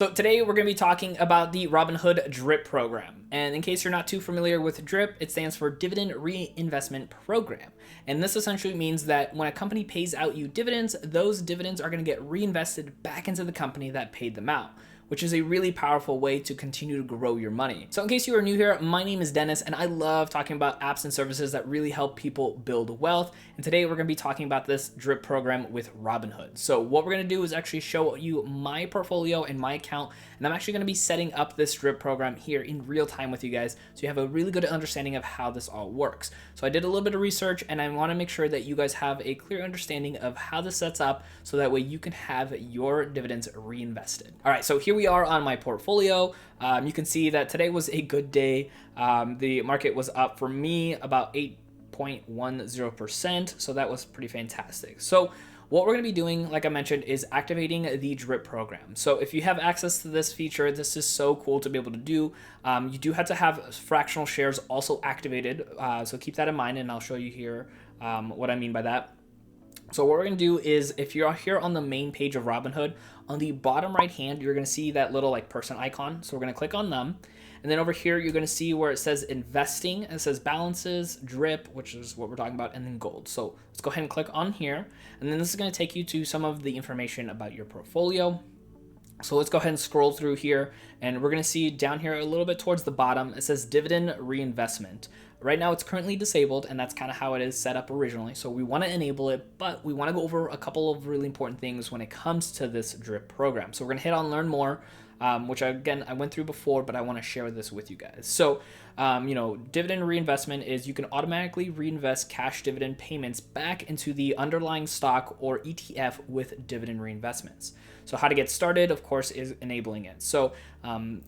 So today we're going to be talking about the Robinhood DRIP program. And in case you're not too familiar with DRIP, it stands for Dividend Reinvestment Program. And this essentially means that when a company pays out you dividends, those dividends are going to get reinvested back into the company that paid them out, which is a really powerful way to continue to grow your money. So in case you are new here, my name is Dennis and I love talking about apps and services that really help people build wealth. And today we're gonna be talking about this DRIP program with Robinhood. So what we're gonna do is actually show you my portfolio and my account, and I'm actually gonna be setting up this DRIP program here in real time with you guys, so you have a really good understanding of how this all works. So I did a little bit of research and I wanna make sure that you guys have a clear understanding of how this sets up so that way you can have your dividends reinvested. All right, so here we are on my portfolio. You can see that today was a good day. The market was up for me about 8.10%, so that was pretty fantastic. So what we're going to be doing, like I mentioned, is activating the DRIP program. So if you have access to this feature, this is so cool to be able to do. You do have to have fractional shares also activated, so keep that in mind, and I'll show you here what I mean by that. So what we're going to do is, if you're here on the main page of Robinhood, on the bottom right hand, you're going to see that little person icon. So we're going to click on them. And then over here, you're going to see where it says investing. It says balances, DRIP, which is what we're talking about, and then gold. So let's go ahead and click on here. And then this is going to take you to some of the information about your portfolio. So let's go ahead and scroll through here, and we're going to see down here a little bit towards the bottom, it says dividend reinvestment. Right now it's currently disabled, and that's kind of how it is set up originally. So we want to enable it, but we want to go over a couple of really important things when it comes to this DRIP program. So we're going to hit on learn more, which I went through before, but I want to share this with you guys. So, dividend reinvestment is you can automatically reinvest cash dividend payments back into the underlying stock or ETF with dividend reinvestments. So how to get started, of course, is enabling it. So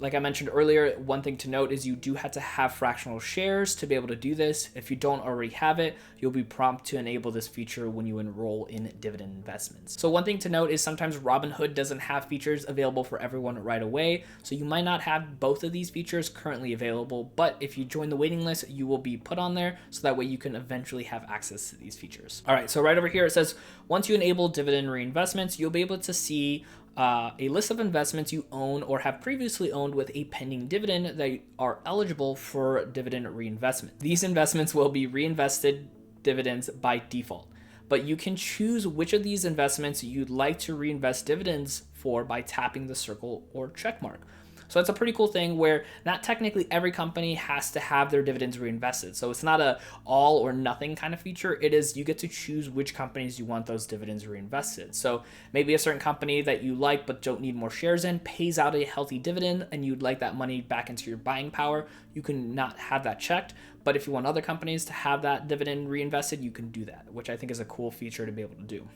like I mentioned earlier, one thing to note is you do have to have fractional shares to be able to do this. If you don't already have it, you'll be prompted to enable this feature when you enroll in dividend investments. So one thing to note is sometimes Robinhood doesn't have features available for everyone right away. So you might not have both of these features currently available, but if you join the waiting list, you will be put on there, so that way you can eventually have access to these features. All right, so right over here it says, once you enable dividend reinvestments, you'll be able to see a list of investments you own or have previously owned with a pending dividend that are eligible for dividend reinvestment. These investments will be reinvested dividends by default, but you can choose which of these investments you'd like to reinvest dividends for by tapping the circle or check mark. So that's a pretty cool thing where not technically every company has to have their dividends reinvested. So it's not a all or nothing kind of feature. It is, you get to choose which companies you want those dividends reinvested. So maybe a certain company that you like but don't need more shares in pays out a healthy dividend and you'd like that money back into your buying power. You can not have that checked. But if you want other companies to have that dividend reinvested, you can do that, which I think is a cool feature to be able to do.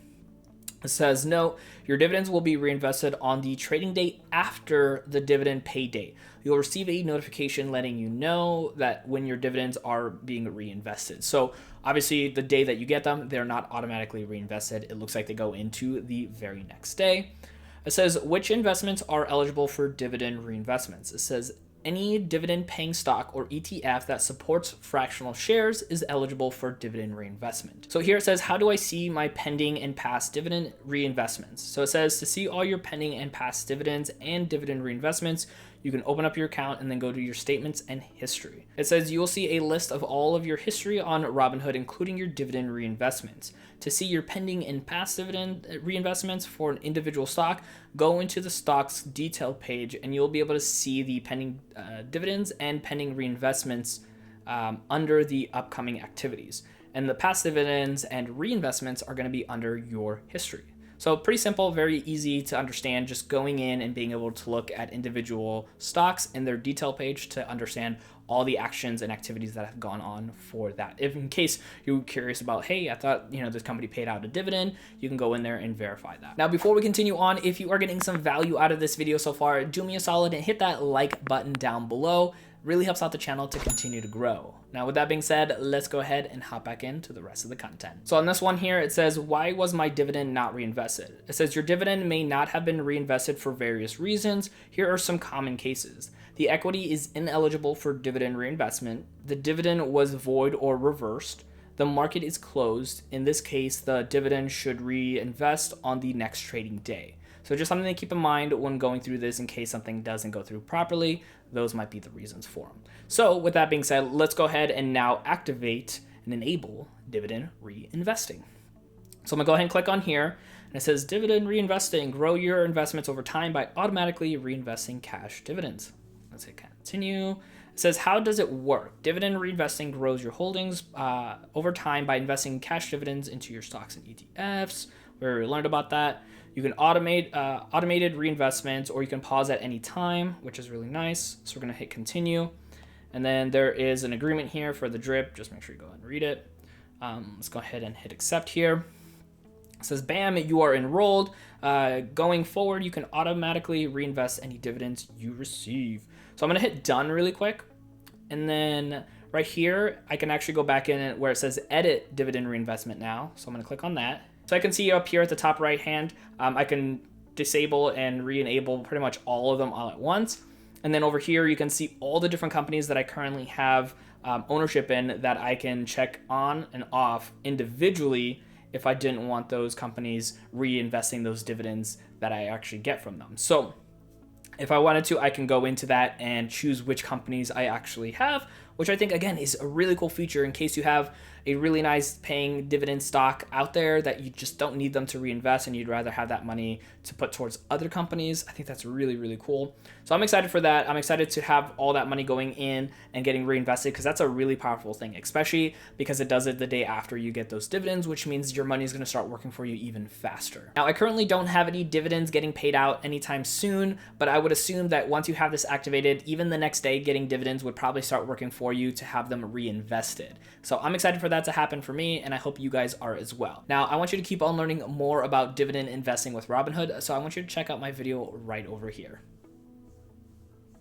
It says, note, your dividends will be reinvested on the trading date after the dividend pay date. You'll receive a notification letting you know that when your dividends are being reinvested. So obviously the day that you get them, they're not automatically reinvested. It looks like they go into the very next day. It says, which investments are eligible for dividend reinvestments? It says, any dividend paying stock or ETF that supports fractional shares is eligible for dividend reinvestment. So here it says, how do I see my pending and past dividend reinvestments? So it says to see all your pending and past dividends and dividend reinvestments, you can open up your account and then go to your statements and history. It says you will see a list of all of your history on Robinhood, including your dividend reinvestments. To see your pending and past dividend reinvestments for an individual stock, go into the stock's detail page and you'll be able to see the pending dividends and pending reinvestments under the upcoming activities. And the past dividends and reinvestments are going to be under your history. So pretty simple, very easy to understand, just going in and being able to look at individual stocks in their detail page to understand all the actions and activities that have gone on for that. If in case you're curious about, hey, I thought, this company paid out a dividend, you can go in there and verify that. Now, before we continue on, if you are getting some value out of this video so far, do me a solid and hit that like button down below. Really helps out the channel to continue to grow. Now, with that being said, let's go ahead and hop back into the rest of the content. So on this one here, it says, why was my dividend not reinvested? It says your dividend may not have been reinvested for various reasons. Here are some common cases. The equity is ineligible for dividend reinvestment. The dividend was void or reversed. The market is closed. In this case, the dividend should reinvest on the next trading day. So just something to keep in mind when going through this in case something doesn't go through properly. Those might be the reasons for them. So with that being said, let's go ahead and now activate and enable dividend reinvesting. So I'm gonna go ahead and click on here, and it says dividend reinvesting, grow your investments over time by automatically reinvesting cash dividends. Let's hit continue. It says, how does it work? Dividend reinvesting grows your holdings over time by investing cash dividends into your stocks and ETFs. We already learned about that. You can automate automated reinvestments, or you can pause at any time, which is really nice. So we're gonna hit continue. And then there is an agreement here for the DRIP. Just make sure you go ahead and read it. Let's go ahead and hit accept here. It says, bam, you are enrolled. Going forward, you can automatically reinvest any dividends you receive. So I'm gonna hit done really quick. And then right here, I can actually go back in where it says edit dividend reinvestment now. So I'm gonna click on that. So I can see up here at the top right hand, I can disable and re-enable pretty much all of them all at once. And then over here, you can see all the different companies that I currently have ownership in that I can check on and off individually if I didn't want those companies reinvesting those dividends that I actually get from them. So if I wanted to, I can go into that and choose which companies I actually have, which I think, again, is a really cool feature in case you have a really nice paying dividend stock out there that you just don't need them to reinvest and you'd rather have that money to put towards other companies. I think that's really, really cool. So I'm excited for that. I'm excited to have all that money going in and getting reinvested, because that's a really powerful thing, especially because it does it the day after you get those dividends, which means your money is going to start working for you even faster. Now, I currently don't have any dividends getting paid out anytime soon, but I would assume that once you have this activated, even the next day getting dividends would probably start working for you to have them reinvested. So I'm excited for that to happen for me, and I hope you guys are as well. Now, I want you to keep on learning more about dividend investing with Robinhood, so I want you to check out my video right over here.